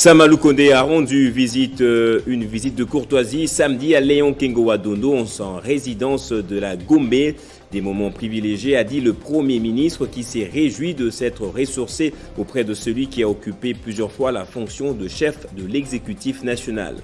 Samalou Kondé a rendu une visite de courtoisie samedi à Léon Kengo Wadondo en résidence de la Gombe. Des moments privilégiés, a dit le Premier ministre qui s'est réjoui de s'être ressourcé auprès de celui qui a occupé plusieurs fois la fonction de chef de l'exécutif national.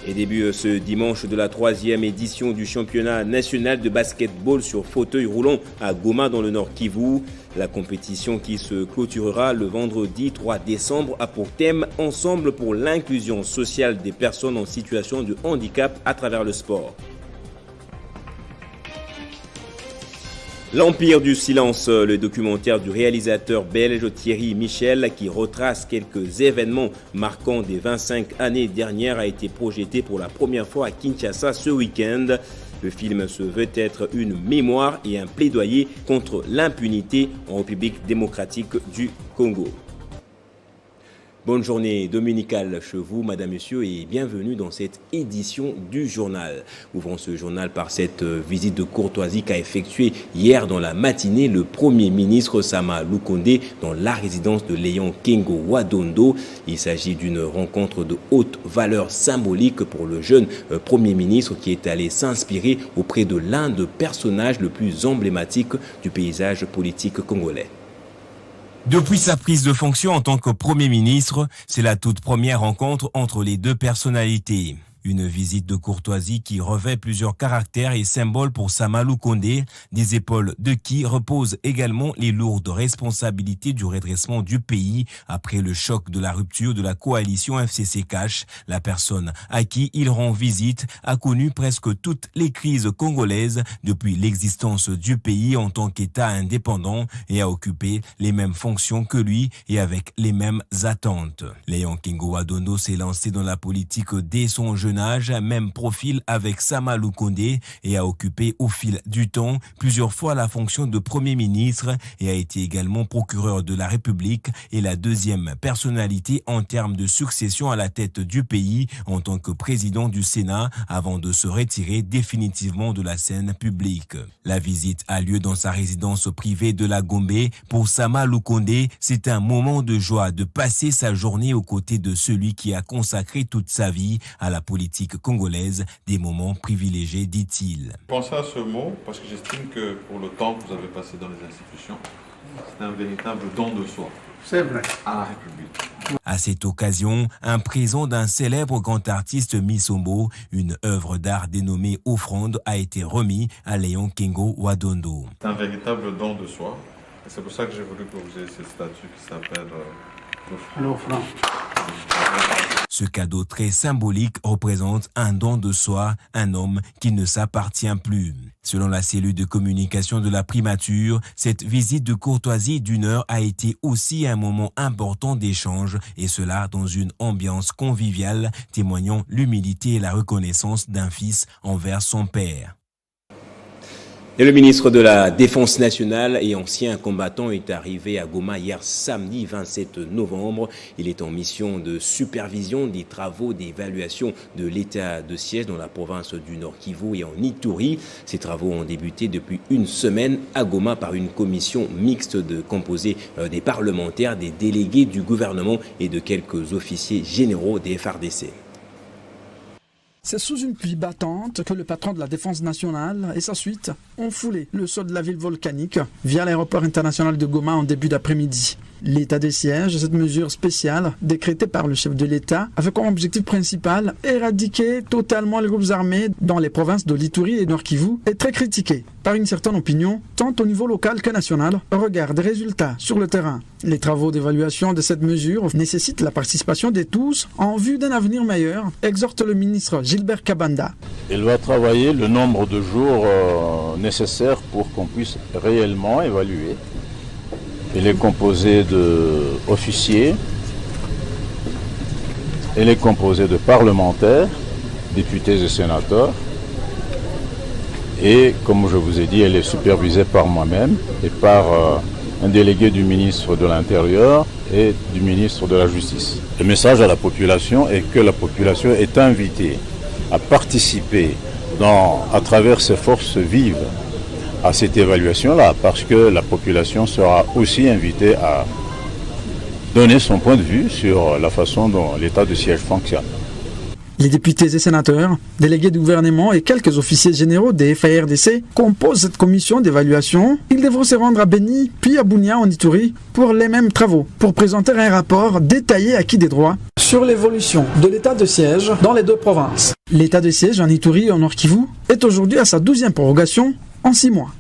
Et début ce dimanche de la 3e édition du championnat national de basketball sur fauteuil roulant à Goma dans le Nord Kivu. La compétition qui se clôturera le vendredi 3 décembre a pour thème « Ensemble pour l'inclusion sociale des personnes en situation de handicap à travers le sport ». L'Empire du silence, le documentaire du réalisateur belge Thierry Michel qui retrace quelques événements marquants des 25 années dernières a été projeté pour la première fois à Kinshasa ce week-end. Le film se veut être une mémoire et un plaidoyer contre l'impunité en République démocratique du Congo. Bonne journée dominicale chez vous, madame, monsieur, et bienvenue dans cette édition du journal. Ouvrons ce journal par cette visite de courtoisie qu'a effectuée hier dans la matinée le Premier ministre Samalou Kondé dans la résidence de Léon Kengo Wadondo. Il s'agit d'une rencontre de haute valeur symbolique pour le jeune Premier ministre qui est allé s'inspirer auprès de l'un des personnages les plus emblématiques du paysage politique congolais. Depuis sa prise de fonction en tant que Premier ministre, c'est la toute première rencontre entre les deux personnalités. Une visite de courtoisie qui revêt plusieurs caractères et symboles pour Samalou Kondé, des épaules de qui reposent également les lourdes responsabilités du redressement du pays après le choc de la rupture de la coalition FCC-Cash. La personne à qui il rend visite a connu presque toutes les crises congolaises depuis l'existence du pays en tant qu'État indépendant et a occupé les mêmes fonctions que lui et avec les mêmes attentes. Léon Kengo Wadondo s'est lancé dans la politique dès son jeune âge, même profil avec Samalou Kondé et a occupé au fil du temps plusieurs fois la fonction de Premier ministre et a été également procureur de la République et la deuxième personnalité en termes de succession à la tête du pays en tant que président du Sénat avant de se retirer définitivement de la scène publique. La visite a lieu dans sa résidence privée de la Gombe. Pour Samalou Kondé, c'est un moment de joie de passer sa journée aux côtés de celui qui a consacré toute sa vie à la politique congolaise, des moments privilégiés, dit-il. Je pensais à ce mot parce que j'estime que pour le temps que vous avez passé dans les institutions, c'est un véritable don de soi. C'est vrai. À la République. À cette occasion, un présent d'un célèbre grand artiste Misombo, une œuvre d'art dénommée Offrande, a été remis à Léon Kengo Wadondo. C'est un véritable don de soi. Et c'est pour ça que j'ai voulu que vous ayez cette statue qui s'appelle L'offrande. Ce cadeau très symbolique représente un don de soi, un homme qui ne s'appartient plus. Selon la cellule de communication de la primature, cette visite de courtoisie d'une heure a été aussi un moment important d'échange, et cela dans une ambiance conviviale, témoignant l'humilité et la reconnaissance d'un fils envers son père. Et le ministre de la Défense nationale et ancien combattant est arrivé à Goma hier samedi 27 novembre. Il est en mission de supervision des travaux d'évaluation de l'état de siège dans la province du Nord Kivu et en Ituri. Ces travaux ont débuté depuis une semaine à Goma par une commission mixte composée des parlementaires, des délégués du gouvernement et de quelques officiers généraux des FARDC. C'est sous une pluie battante que le patron de la Défense nationale et sa suite ont foulé le sol de la ville volcanique via l'aéroport international de Goma en début d'après-midi. L'état des sièges, cette mesure spéciale décrétée par le chef de l'État, avait comme objectif principal éradiquer totalement les groupes armés dans les provinces de l'Ituri et Nord Kivu et très critiqué par une certaine opinion, tant au niveau local que national, au regard des résultats sur le terrain. Les travaux d'évaluation de cette mesure nécessitent la participation de tous en vue d'un avenir meilleur, exhorte le ministre Gilbert Kabanda. Il va travailler le nombre de jours nécessaires pour qu'on puisse réellement évaluer. Il est composé d'officiers, il est composé de parlementaires, députés et sénateurs. Et comme je vous ai dit, elle est supervisée par moi-même et par un délégué du ministre de l'Intérieur et du ministre de la Justice. Le message à la population est que la population est invitée à participer à travers ses forces vives à cette évaluation-là, parce que la population sera aussi invitée à donner son point de vue sur la façon dont l'état de siège fonctionne. Les députés et sénateurs, délégués du gouvernement et quelques officiers généraux des FARDC composent cette commission d'évaluation. Ils devront se rendre à Beni puis à Bunia en Ituri pour les mêmes travaux, pour présenter un rapport détaillé acquis des droits sur l'évolution de l'état de siège dans les deux provinces. L'état de siège en Ituri et en Nord Kivu est aujourd'hui à sa 12e prorogation en 6 mois.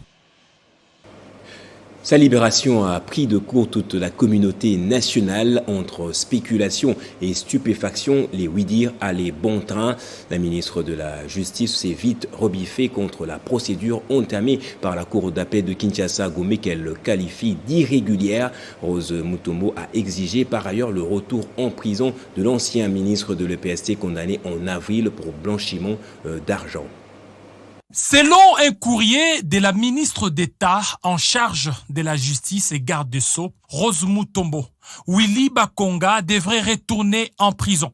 Sa libération a pris de court toute la communauté nationale. Entre spéculation et stupéfaction, les oui-dire allaient bon train. La ministre de la Justice s'est vite rebiffée contre la procédure entamée par la Cour d'appel de Kinshasa-Gomé qu'elle qualifie d'irrégulière. Rose Mutombo a exigé par ailleurs le retour en prison de l'ancien ministre de l'EPST condamné en avril pour blanchiment d'argent. Selon un courrier de la ministre d'État en charge de la justice et garde des Sceaux, Rose Mutombo, Willy Bakonga devrait retourner en prison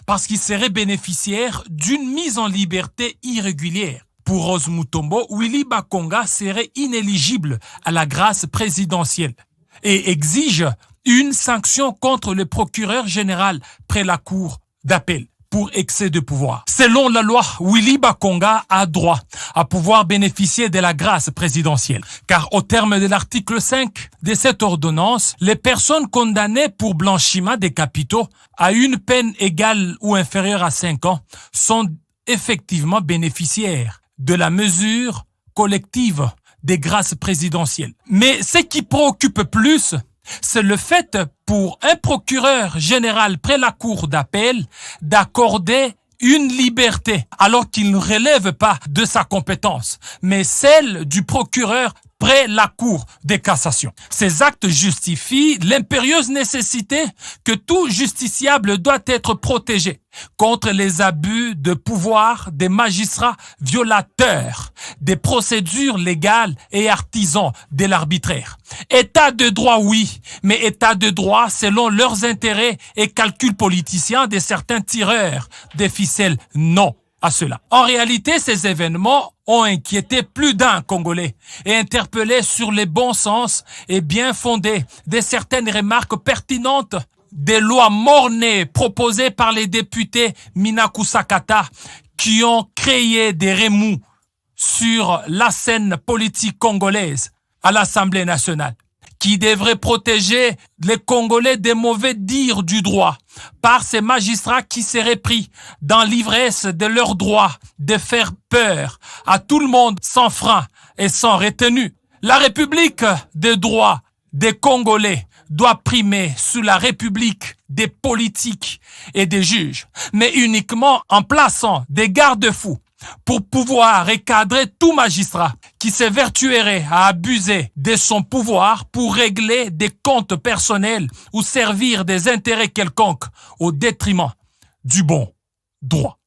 parce qu'il serait bénéficiaire d'une mise en liberté irrégulière. Pour Rose Mutombo, Willy Bakonga serait inéligible à la grâce présidentielle et exige une sanction contre le procureur général près la cour d'appel pour excès de pouvoir. Selon la loi, Willy Bakonga a droit à pouvoir bénéficier de la grâce présidentielle. Car au terme de l'article 5 de cette ordonnance, les personnes condamnées pour blanchiment des capitaux à une peine égale ou inférieure à 5 ans sont effectivement bénéficiaires de la mesure collective des grâces présidentielles. Mais ce qui préoccupe plus, c'est le fait pour un procureur général près la cour d'appel d'accorder une liberté alors qu'il ne relève pas de sa compétence, mais celle du procureur près la cour de cassation. Ces actes justifient l'impérieuse nécessité que tout justiciable doit être protégé contre les abus de pouvoir des magistrats violateurs des procédures légales et artisans de l'arbitraire. État de droit, oui, mais état de droit selon leurs intérêts et calculs politiciens de certains tireurs des ficelles, non à cela. En réalité, ces événements ont inquiété plus d'un Congolais et interpellé sur les bons sens et bien fondés de certaines remarques pertinentes des lois mornées proposées par les députés Minaku Sakata qui ont créé des remous sur la scène politique congolaise à l'Assemblée nationale, qui devrait protéger les Congolais des mauvais dires du droit par ces magistrats qui seraient pris dans l'ivresse de leur droit de faire peur à tout le monde sans frein et sans retenue. La République des droits des Congolais doit primer sous la République des politiques et des juges, mais uniquement en plaçant des garde-fous pour pouvoir recadrer tout magistrat qui s'évertuerait à abuser de son pouvoir pour régler des comptes personnels ou servir des intérêts quelconques au détriment du bon droit.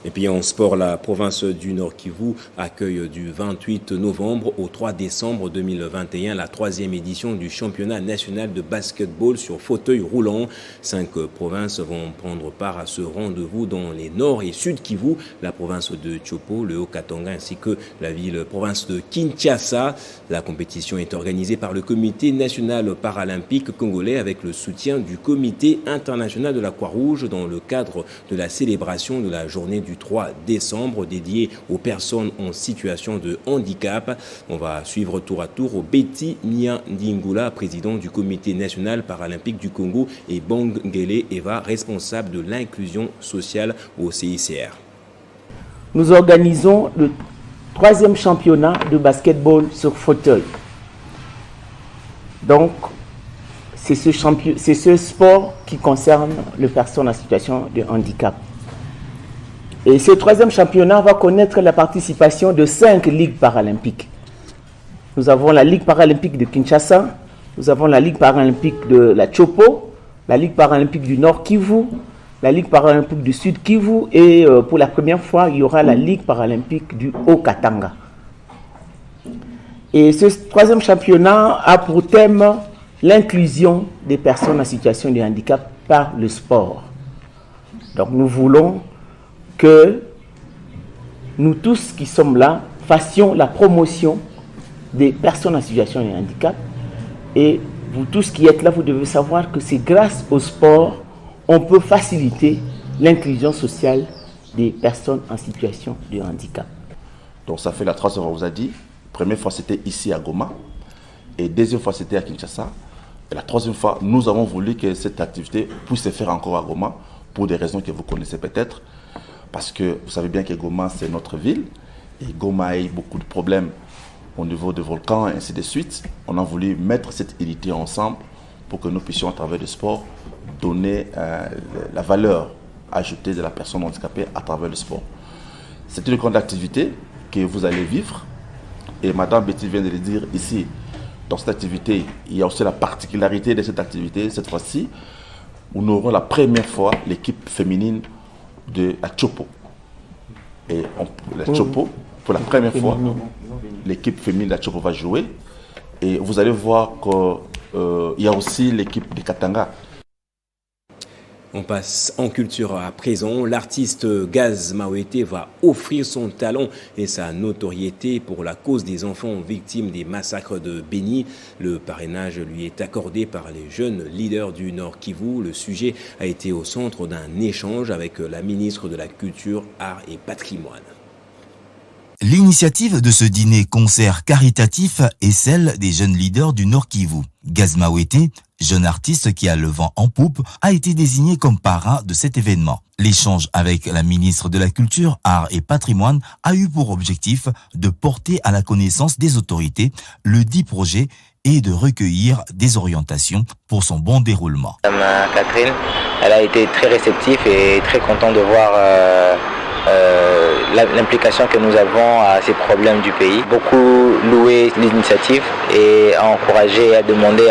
Et puis en sport, la province du Nord Kivu accueille du 28 novembre au 3 décembre 2021 la 3e édition du championnat national de basketball sur fauteuil roulant. 5 provinces vont prendre part à ce rendez-vous dans les Nord et Sud Kivu, la province de Chopo, le Haut-Katanga ainsi que la province de Kinshasa. La compétition est organisée par le Comité national paralympique congolais avec le soutien du Comité international de la Croix-Rouge dans le cadre de la célébration de la journée du 3 décembre dédié aux personnes en situation de handicap. On va suivre tour à tour Betty Nyandingula, président du Comité national paralympique du Congo, et Bangele Eva, responsable de l'inclusion sociale au CICR. Nous organisons le 3e championnat de basketball sur fauteuil. Donc, c'est ce sport qui concerne les personnes en situation de handicap. Et ce 3e championnat va connaître la participation de 5 ligues paralympiques. Nous avons la Ligue paralympique de Kinshasa, nous avons la Ligue paralympique de la Chopo, la Ligue paralympique du Nord Kivu, la Ligue paralympique du Sud Kivu et pour la première fois, il y aura la Ligue paralympique du Haut-Katanga. Et ce 3e championnat a pour thème l'inclusion des personnes en situation de handicap par le sport. Donc nous voulons que nous tous qui sommes là fassions la promotion des personnes en situation de handicap et vous tous qui êtes là, vous devez savoir que c'est grâce au sport, on peut faciliter l'inclusion sociale des personnes en situation de handicap. Donc ça fait la troisième fois, on vous a dit. Première fois, c'était ici à Goma. Et deuxième fois, c'était à Kinshasa. Et la troisième fois, nous avons voulu que cette activité puisse se faire encore à Goma, pour des raisons que vous connaissez peut-être. Parce que vous savez bien que Goma, c'est notre ville. Et Goma a eu beaucoup de problèmes au niveau des volcans, et ainsi de suite. On a voulu mettre cette unité ensemble pour que nous puissions, à travers le sport, donner la valeur ajoutée de la personne handicapée à travers le sport. C'est une grande activité que vous allez vivre. Et Madame Betty vient de le dire ici. Dans cette activité, il y a aussi la particularité de cette activité, cette fois-ci, où nous aurons la première fois l'équipe féminine de la Chopo. Et la Chopo, pour la première fois, l'équipe féminine de la Chopo va jouer. Et vous allez voir qu'il y a aussi l'équipe de Katanga. On passe en culture à présent. L'artiste Gaz Mawete va offrir son talent et sa notoriété pour la cause des enfants victimes des massacres de Béni. Le parrainage lui est accordé par les jeunes leaders du Nord Kivu. Le sujet a été au centre d'un échange avec la ministre de la Culture, Arts et Patrimoine. L'initiative de ce dîner-concert caritatif est celle des jeunes leaders du Nord Kivu. Gaz Mawete, jeune artiste qui a le vent en poupe, a été désigné comme parrain de cet événement. L'échange avec la ministre de la Culture, Arts et Patrimoine a eu pour objectif de porter à la connaissance des autorités le dit projet et de recueillir des orientations pour son bon déroulement. Madame Catherine, elle a été très réceptive et très contente de voir l'implication que nous avons à ces problèmes du pays. Beaucoup loué l'initiative et a encouragé et a demandé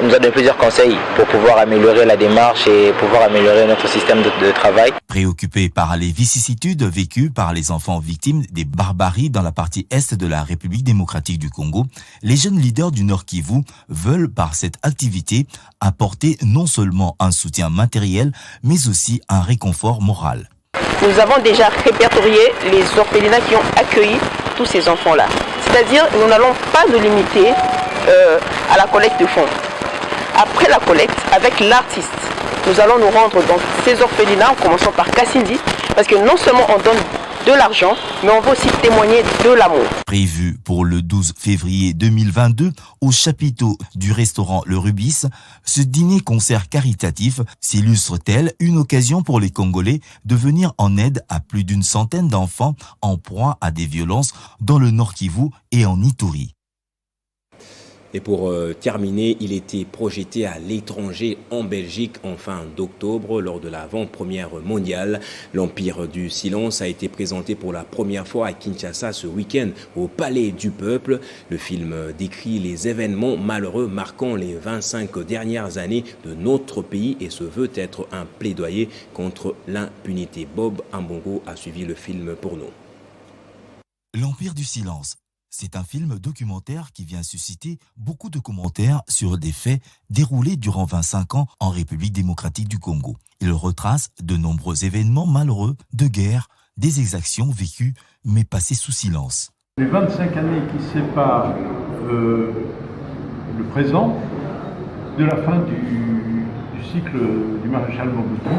nous a donné plusieurs conseils pour pouvoir améliorer la démarche et pouvoir améliorer notre système de travail. Préoccupés par les vicissitudes vécues par les enfants victimes des barbaries dans la partie est de la République démocratique du Congo, les jeunes leaders du Nord Kivu veulent par cette activité apporter non seulement un soutien matériel, mais aussi un réconfort moral. Nous avons déjà répertorié les orphelinats qui ont accueilli tous ces enfants-là. C'est-à-dire, nous n'allons pas nous limiter à la collecte de fonds. Après la collecte, avec l'artiste, nous allons nous rendre dans ces orphelinats, en commençant par Kassindi, parce que non seulement on donne de l'argent, mais on va aussi témoigner de l'amour. Prévu pour le 12 février 2022 au chapiteau du restaurant Le Rubis, ce dîner-concert caritatif s'illustre tel une occasion pour les Congolais de venir en aide à plus d'une centaine d'enfants en proie à des violences dans le Nord Kivu et en Ituri. Et pour terminer, il était projeté à l'étranger en Belgique en fin d'octobre lors de l'avant-première mondiale. L'Empire du Silence a été présenté pour la première fois à Kinshasa ce week-end au Palais du Peuple. Le film décrit les événements malheureux marquant les 25 dernières années de notre pays et se veut être un plaidoyer contre l'impunité. Bob Ambongo a suivi le film pour nous. L'Empire du Silence. C'est un film documentaire qui vient susciter beaucoup de commentaires sur des faits déroulés durant 25 ans en République démocratique du Congo. Il retrace de nombreux événements malheureux de guerre, des exactions vécues mais passées sous silence. Les 25 années qui séparent le présent de la fin du cycle du maréchal Mobutu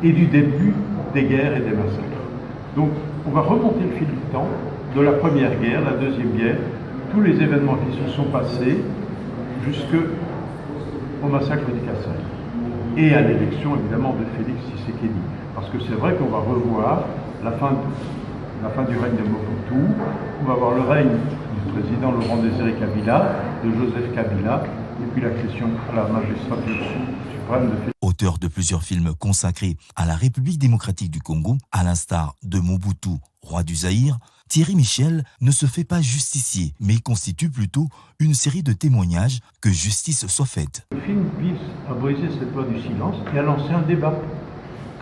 et du début des guerres et des massacres. Donc on va remonter le fil du temps, de la première guerre, la deuxième guerre, tous les événements qui se sont passés jusqu'au massacre du Kassai. Et à l'élection évidemment de Félix Tshisekedi. Parce que c'est vrai qu'on va revoir la fin du règne de Mobutu, on va voir le règne du président Laurent Désiré Kabila, de Joseph Kabila, et puis l'accession à la magistrature suprême de Félix. Auteur de plusieurs films consacrés à la République démocratique du Congo, à l'instar de Mobutu, roi du Zaïre, Thierry Michel ne se fait pas justicier, mais constitue plutôt une série de témoignages que justice soit faite. Le film vise à briser cette loi du silence et à lancer un débat.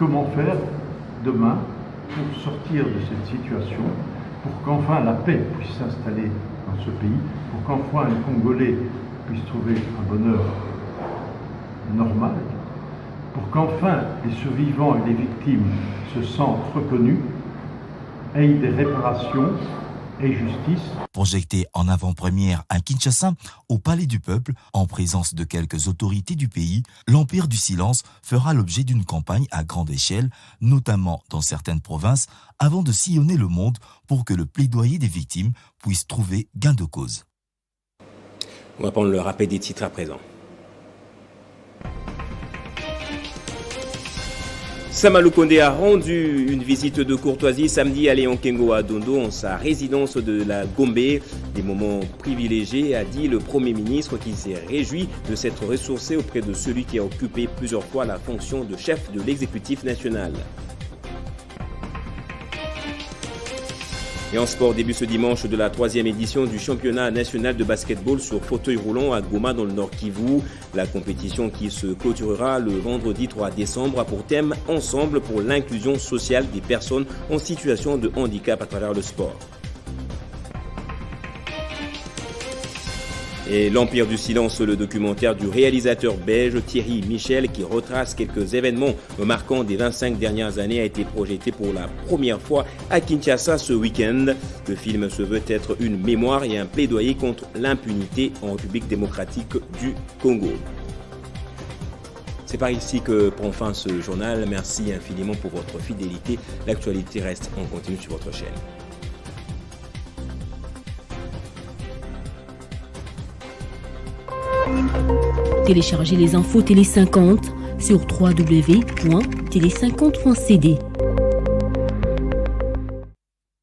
Comment faire demain pour sortir de cette situation, pour qu'enfin la paix puisse s'installer dans ce pays, pour qu'enfin les Congolais puissent trouver un bonheur normal, pour qu'enfin les survivants et les victimes se sentent reconnus, aient des réparations et justice. Projeté en avant-première à Kinshasa, au Palais du Peuple, en présence de quelques autorités du pays, l'Empire du Silence fera l'objet d'une campagne à grande échelle, notamment dans certaines provinces, avant de sillonner le monde pour que le plaidoyer des victimes puisse trouver gain de cause. On va prendre le rappel des titres à présent. Samalou Kondé a rendu une visite de courtoisie samedi à Léon Kengo à Dondo, en sa résidence de la Gombe. Des moments privilégiés, a dit le Premier ministre, qui s'est réjoui de s'être ressourcé auprès de celui qui a occupé plusieurs fois la fonction de chef de l'exécutif national. Et en sport, début ce dimanche de la 3e édition du championnat national de basketball sur fauteuil roulant à Goma dans le Nord Kivu. La compétition qui se clôturera le vendredi 3 décembre a pour thème « Ensemble pour l'inclusion sociale des personnes en situation de handicap à travers le sport ». Et l'Empire du Silence, le documentaire du réalisateur belge Thierry Michel, qui retrace quelques événements marquants des 25 dernières années, a été projeté pour la première fois à Kinshasa ce week-end. Le film se veut être une mémoire et un plaidoyer contre l'impunité en République démocratique du Congo. C'est par ici que prend fin ce journal. Merci infiniment pour votre fidélité. L'actualité reste en continu sur votre chaîne. Téléchargez les infos Télé 50 sur www.tele50.cd.